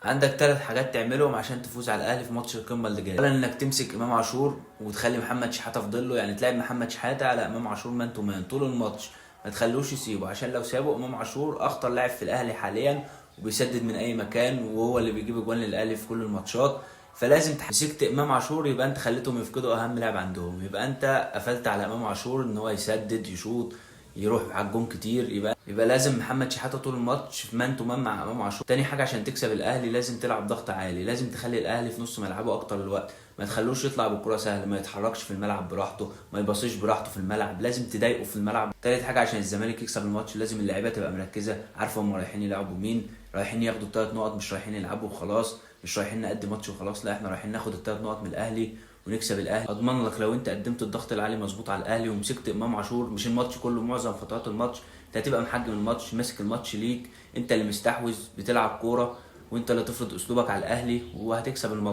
عندك 3 حاجات تعملهم عشان تفوز على الاهلي في ماتش القمه اللي جاي. اولا انك تمسك امام عاشور وتخلي محمد شحاته في ظله، يعني تلعب محمد شحاته على امام عاشور مان تو مان طول الماتش، ما تخلوش يسيبه، عشان لو سابه امام عاشور اخطر لاعب في الاهلي حاليا وبيسدد من اي مكان وهو اللي بيجيب اجوان للاهلي في كل الماتشات. فلازم مسكت امام عاشور يبقى انت خليتهم يفقدوا اهم لاعب عندهم، يبقى انت قفلت على امام عاشور ان هو يسدد يشوط يروح على الجون كتير. يبقى لازم محمد شحاته طول الماتش في مان تو مان مع امام عاشور. تاني حاجه عشان تكسب الاهلي لازم تلعب ضغط عالي، لازم تخلي الاهلي في نص ملعبه اكتر الوقت، ما تخلوش يطلع بالكره سهل، ما يتحركش في الملعب براحته، ما يباصيش براحته في الملعب، لازم تضايقه في الملعب. تالت حاجه عشان الزمالك يكسب الماتش لازم اللعيبه تبقى مركزه، عارفه هم رايحين يلعبوا مين، رايحين ياخدوا ال3 نقط، مش رايحين يلعبوا وخلاص، مش رايحين نقدم ماتش وخلاص، لا احنا رايحين ناخد ال3 نقط من الاهلي ونكسب الاهلي. اضمن لك لو انت قدمت الضغط العالي مظبوط على الاهلي ومسكت امام عاشور مش الماتش كله، معظم فترات الماتش انت هتبقى محجم الماتش، ماسك الماتش ليك، انت اللي مستحوذ بتلعب كوره وانت اللي تفرض اسلوبك على الاهلي وهتكسب الماتش.